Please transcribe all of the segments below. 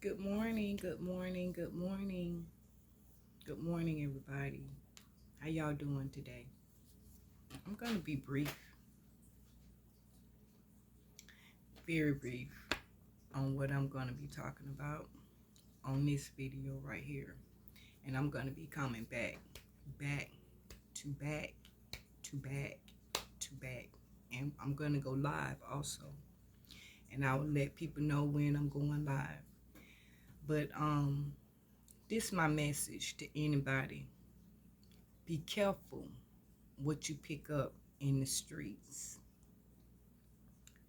Good morning, good morning, good morning. Good morning, everybody. How y'all doing today? I'm going to be brief, very brief, on what I'm going to be talking about on this video right here. And I'm going to be coming back, back, to back, to back, to back. And I'm going to go live also. And I will let people know when I'm going live. But this is my message to anybody. Be careful what you pick up in the streets.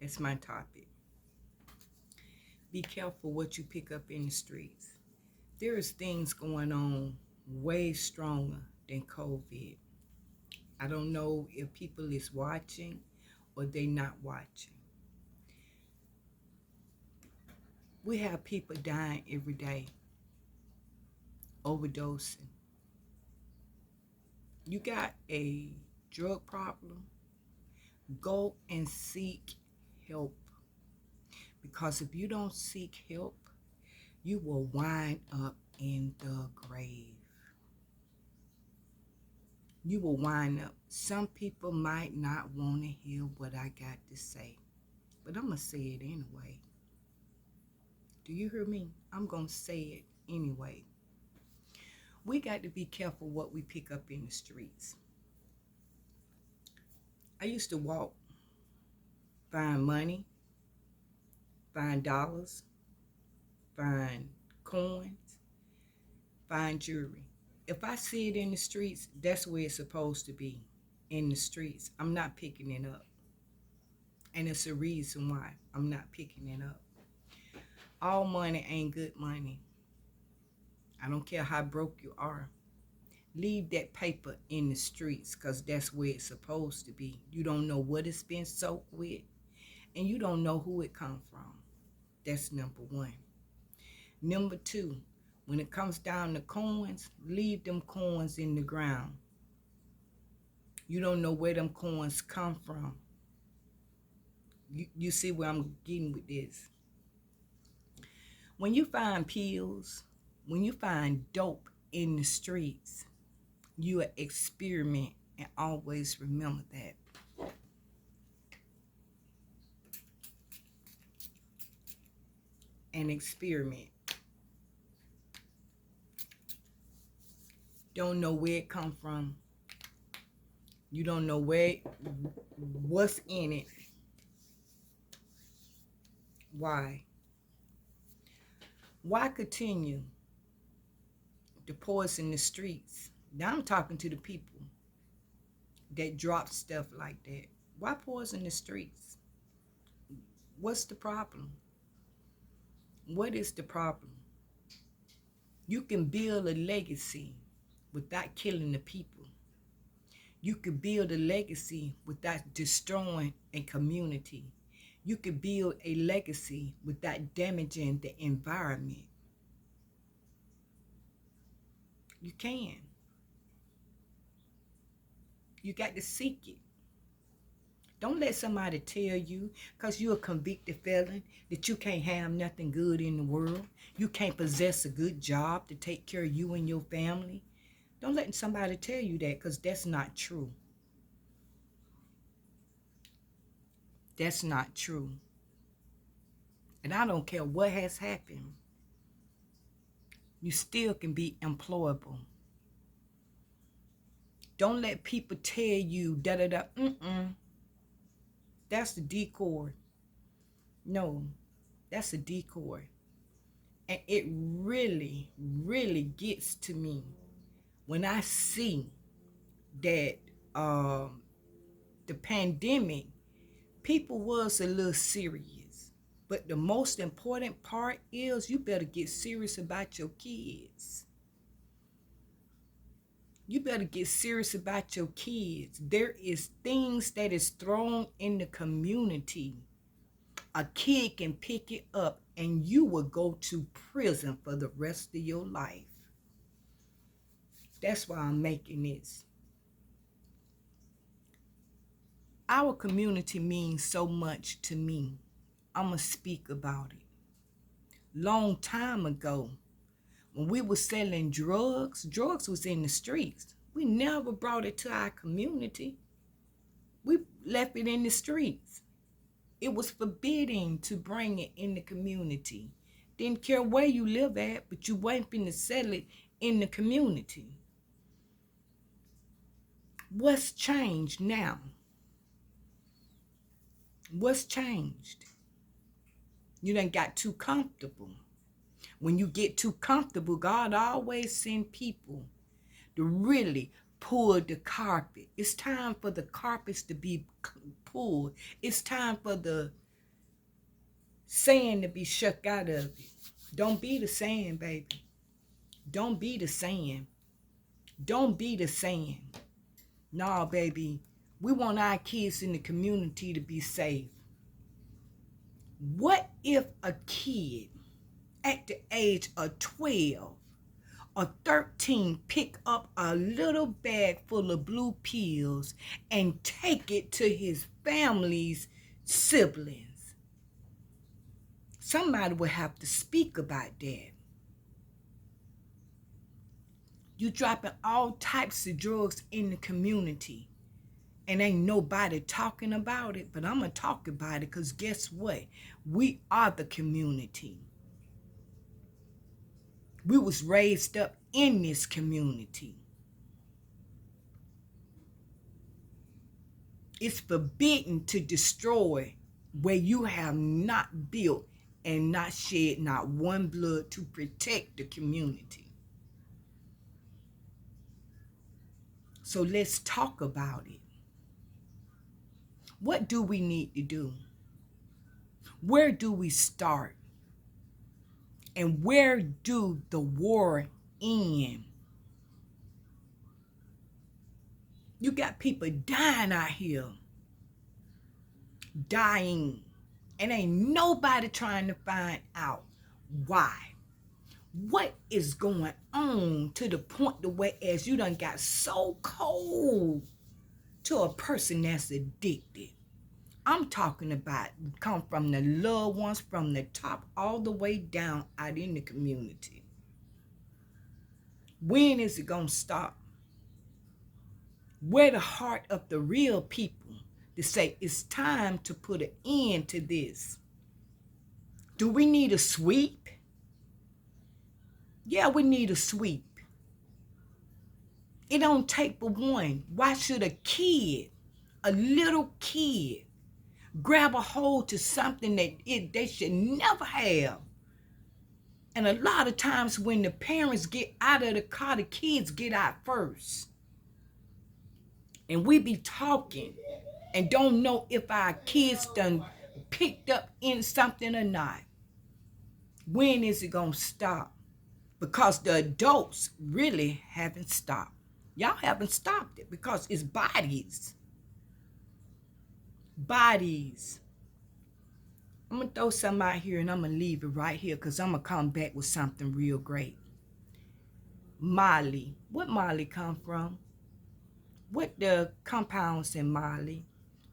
That's my topic. Be careful what you pick up in the streets. There is things going on way stronger than COVID. I don't know if people is watching or they not watching. We have people dying every day, overdosing. You got a drug problem, go and seek help. Because if you don't seek help, you will wind up in the grave. You will wind up. Some people might not want to hear what I got to say, but I'm going to say it anyway. Do you hear me? I'm going to say it anyway. We got to be careful what we pick up in the streets. I used to walk, find money, find dollars, find coins, find jewelry. If I see it in the streets, that's where it's supposed to be, in the streets. I'm not picking it up. And it's a reason why I'm not picking it up. All money ain't good money. I don't care how broke you are. Leave that paper in the streets because that's where it's supposed to be. You don't know what it's been soaked with, and you don't know who it come from. That's number one. Number two, when it comes down to coins, leave them coins in the ground. You don't know where them coins come from. You see where I'm getting with this. When you find pills, when you find dope in the streets, you experiment, and always remember that. An experiment. Don't know where it come from. You don't know what's in it. Why? Why continue to poison the streets? Now I'm talking to the people that drop stuff like that. Why poison the streets? What's the problem? What is the problem? You can build a legacy without killing the people. You could build a legacy without destroying a community. You could build a legacy without damaging the environment. You can. You got to seek it. Don't let somebody tell you, because you're a convicted felon, that you can't have nothing good in the world. You can't possess a good job to take care of you and your family. Don't let somebody tell you that, because that's not true. That's not true. And I don't care what has happened. You still can be employable. Don't let people tell you da-da-da. That's the decoy. No, that's a decoy. And it really, really gets to me when I see that the pandemic, people was a little serious. But the most important part is you better get serious about your kids. You better get serious about your kids. There is things that is thrown in the community. A kid can pick it up and you will go to prison for the rest of your life. That's why I'm making this. Our community means so much to me. I'm going to speak about it. long time ago. When we were selling drugs, drugs was in the streets. We never brought it to our community. We left it in the streets. It was forbidden to bring it in the community. Didn't care where you live at, but you weren't finna sell it in the community. What's changed now? What's changed? You done got too comfortable. When you get too comfortable, God always send people to really pull the carpet. It's time for the carpets to be pulled. It's time for the sand to be shook out of it. Don't be the sand, baby. Don't be the sand. Don't be the sand. Nah, baby. We want our kids in the community to be safe. What if a kid at the age of 12 or 13 pick up a little bag full of blue pills and take it to his family's siblings? Somebody will have to speak about that. You dropping all types of drugs in the community and ain't nobody talking about it, but I'm going to talk about it because guess what? We are the community. We was raised up in this community. It's forbidden to destroy where you have not built and not shed not one blood to protect the community. So let's talk about it. What do we need to do? Where do we start? And where do the war end? You got people dying out here. Dying. And ain't nobody trying to find out why. What is going on to the point to where as you done got so cold to a person that's addicted? I'm talking about come from the loved ones from the top all the way down out in the community. When is it going to stop? Where the heart of the real people to say it's time to put an end to this? Do we need a sweep? Yeah, we need a sweep. It don't take but one. Why should a kid, a little kid, grab a hold to something that they should never have? And a lot of times when the parents get out of the car, the kids get out first. And we be talking and don't know if our kids done picked up in something or not. When is it going to stop? Because the adults really haven't stopped. Y'all haven't stopped it because it's bodies. Bodies. I'm going to throw something out here and I'm going to leave it right here because I'm going to come back with something real great. Molly. What Molly come from? What the compounds in Molly?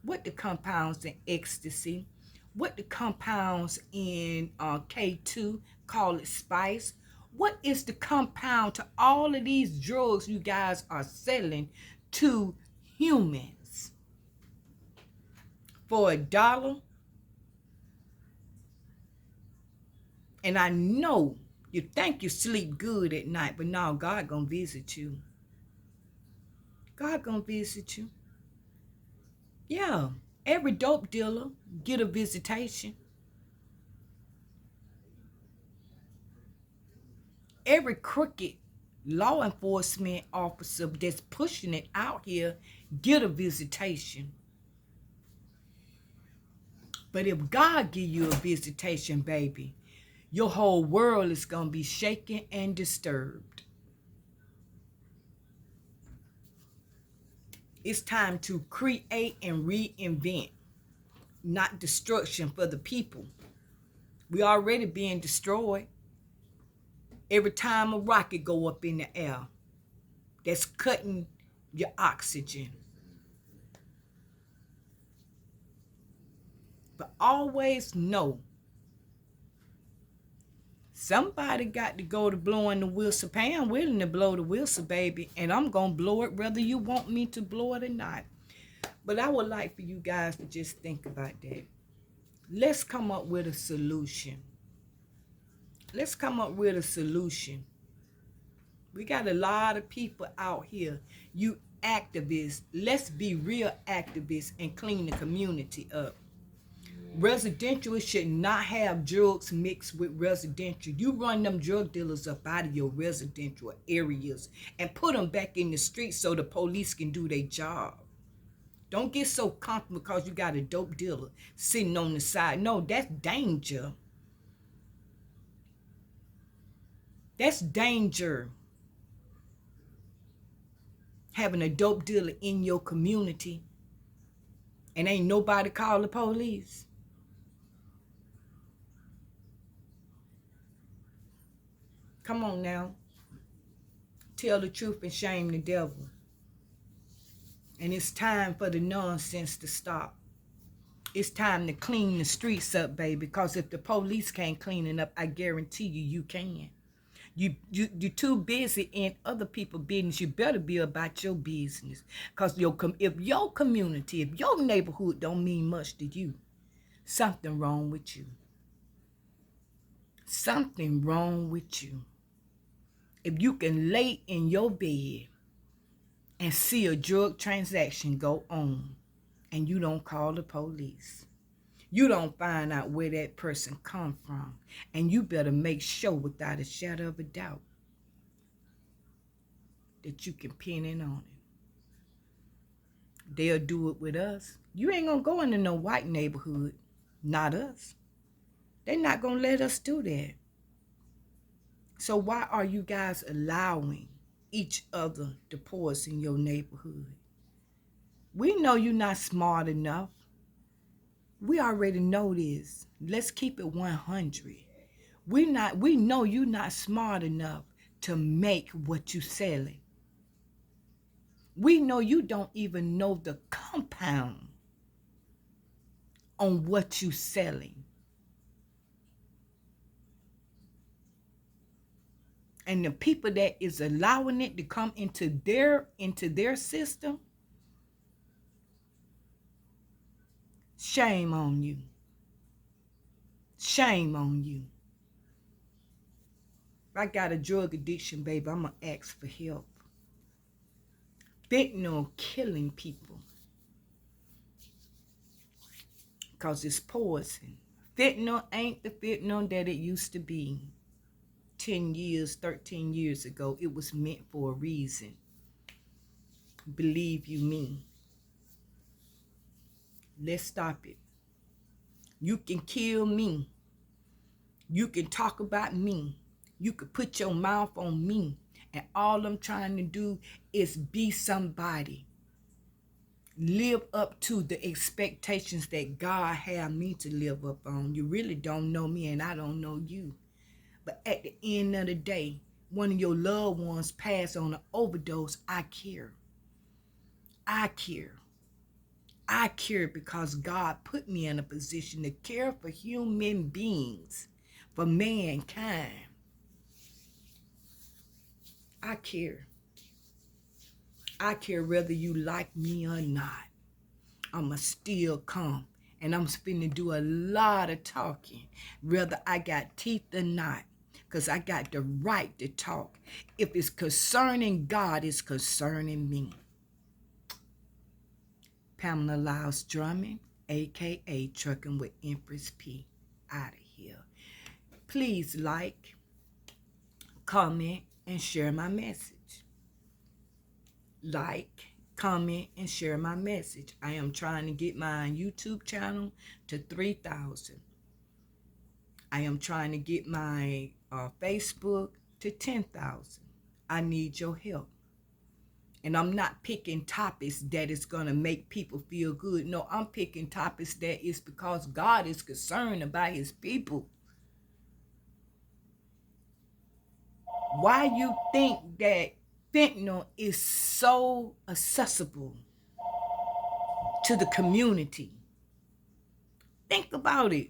What the compounds in ecstasy? What the compounds in K2, call it spice? What is the compound to all of these drugs you guys are selling to humans? For $1? And I know you think you sleep good at night, but now God gonna visit you. God gonna visit you. Yeah, every dope dealer get a visitation. Every crooked law enforcement officer that's pushing it out here get a visitation. But if God give you a visitation, baby, your whole world is going to be shaken and disturbed. It's time to create and reinvent, not destruction for the people. We already being destroyed. Every time a rocket go up in the air, that's cutting your oxygen. But always know Somebody got to go to blowing the whistle. Pam willing to blow the whistle, baby, and I'm going to blow it whether you want me to blow it or not. But I would like for you guys to just think about that. Let's come up with a solution. Let's come up with a solution. We got a lot of people out here. You activists, let's be real activists and clean the community up. Residential should not have drugs mixed with residential. You run them drug dealers up out of your residential areas and put them back in the streets so the police can do their job. Don't get so comfortable because you got a dope dealer sitting on the side. No, that's danger. That's danger. Having a dope dealer in your community and ain't nobody call the police. Come on now. Tell the truth and shame the devil. And it's time for the nonsense to stop. It's time to clean the streets up, baby. Because if the police can't clean it up, I guarantee you, you can. You're too busy in other people's business. You better be about your business. Because if your community, if your neighborhood don't mean much to you, something wrong with you. Something wrong with you. If you can lay in your bed and see a drug transaction go on and you don't call the police, you don't find out where that person come from, and you better make sure without a shadow of a doubt that you can pin it on it. They'll do it with us. You ain't gonna go into no white neighborhood. Not us. They're not gonna let us do that. So why are you guys allowing each other to pause in your neighborhood? We know you're not smart enough. We already know this. Let's keep it 100. We know you're not smart enough to make what you selling. We know you don't even know the compound on what you selling. And the people that is allowing it to come into their system, shame on you. Shame on you. If I got a drug addiction, baby, I'm going to ask for help. Fentanyl killing people because it's poison. Fentanyl ain't the fentanyl that it used to be 10 years, 13 years ago. It was meant for a reason. Believe you me. Let's stop it. You can kill me. You can talk about me. You can put your mouth on me. And all I'm trying to do is be somebody. Live up to the expectations that God had me to live up on. You really don't know me and I don't know you. But at the end of the day, one of your loved ones passed on an overdose. I care. I care. I care because God put me in a position to care for human beings, for mankind. I care. I care whether you like me or not. I'ma still come. And I'm finna do a lot of talking, whether I got teeth or not. Because I got the right to talk. If it's concerning God, it's concerning me. Pamela Lyles Drummond, a.k.a. Trucking with Empress P. Out of here. Please like, comment, and share my message. Like, comment, and share my message. I am trying to get my YouTube channel to 3,000. I am trying to get my Facebook to 10,000. I need your help. And I'm not picking topics that is going to make people feel good. No, I'm picking topics that is because God is concerned about his people. Why you think that fentanyl is so accessible to the community? Think about it.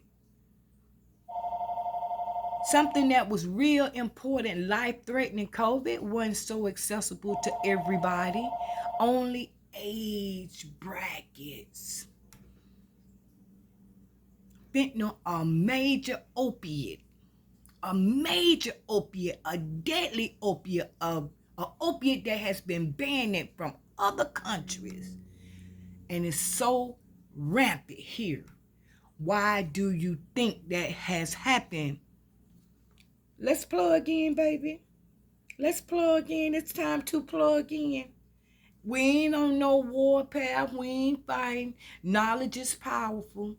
Something that was real important, life-threatening. COVID wasn't so accessible to everybody. Only age brackets. Fentanyl, a major opiate, a deadly opiate, an opiate that has been banned from other countries and is so rampant here. Why do you think that has happened? Let's plug in, baby. Let's plug in. It's time to plug in. We ain't on no warpath. We ain't fighting. Knowledge is powerful.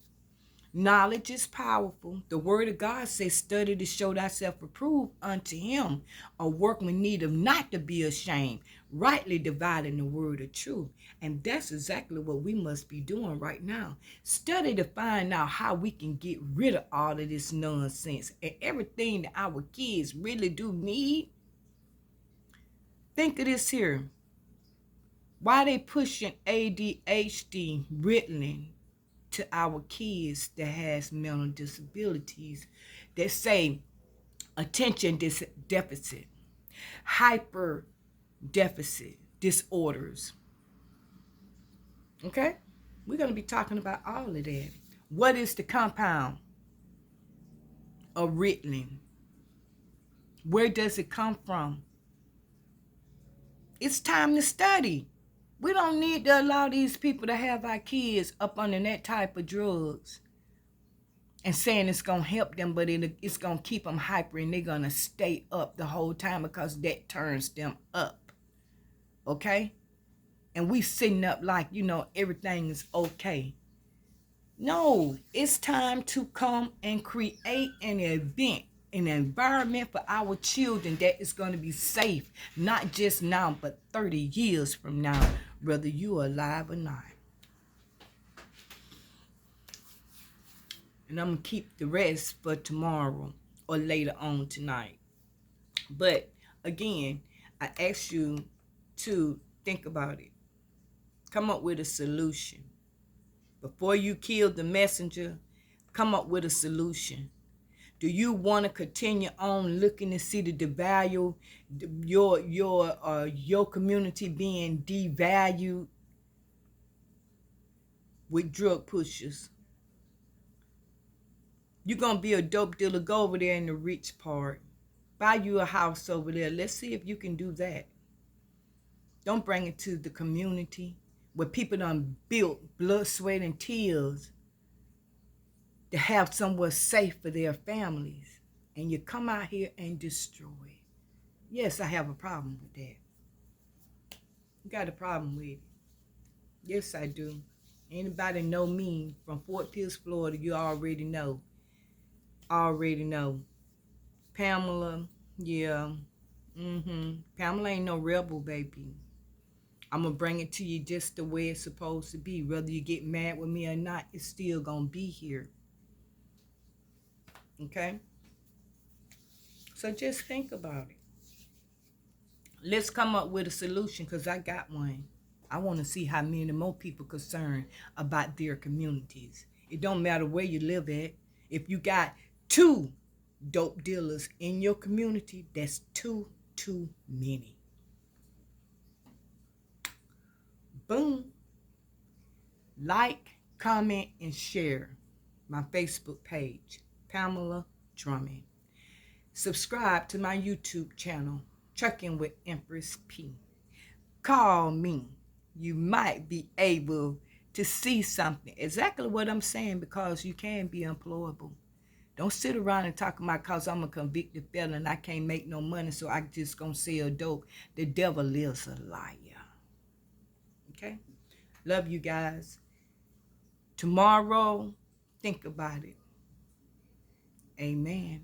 Knowledge is powerful. The word of God says, study to show thyself approved unto him, a workman needeth not to be ashamed, rightly dividing the word of truth. And that's exactly what we must be doing right now. Study to find out how we can get rid of all of this nonsense and everything that our kids really do need. Think of this here. Why they pushing ADHD, Ritalin, to our kids that has mental disabilities, that say attention deficit, hyper deficit disorders. Okay? We're going to be talking about all of that. What is the compound of Ritalin? Where does it come from? It's time to study. We don't need to allow these people to have our kids up under that type of drugs and saying it's going to help them, but it's going to keep them hyper and they're going to stay up the whole time because that turns them up. Okay? And we sitting up like, everything is okay. No, it's time to come and create an event, an environment for our children that is going to be safe, not just now, but 30 years from now, whether you are alive or not. And I'm going to keep the rest for tomorrow or later on tonight. But again, I ask you to think about it. Come up with a solution. Before you kill the messenger, come up with a solution. Do you want to continue on looking to see the devalue, your community being devalued with drug pushers? You're going to be a dope dealer. Go over there in the rich part. Buy you a house over there. Let's see if you can do that. Don't bring it to the community where people done built blood, sweat, and tears to have somewhere safe for their families. And you come out here and destroy it. Yes, I have a problem with that. You got a problem with it. Yes, I do. Anybody know me from Fort Pierce, Florida, you already know. Pamela, yeah. Pamela ain't no rebel, baby. I'm going to bring it to you just the way it's supposed to be. Whether you get mad with me or not, it's still going to be here. Okay? So just think about it. Let's come up with a solution, because I got one. I want to see how many more people concerned about their communities. It don't matter where you live at. If you got 2 dope dealers in your community, that's too many. Boom. Like, comment, and share my Facebook page, Pamela Drummond. Subscribe to my YouTube channel, Trucking with Empress P. Call me. You might be able to see something. Exactly what I'm saying, because you can be employable. Don't sit around and talk about because I'm a convicted felon, I can't make no money, so I just gonna sell dope. The devil is a liar. Okay? Love you guys. Tomorrow, think about it. Amen.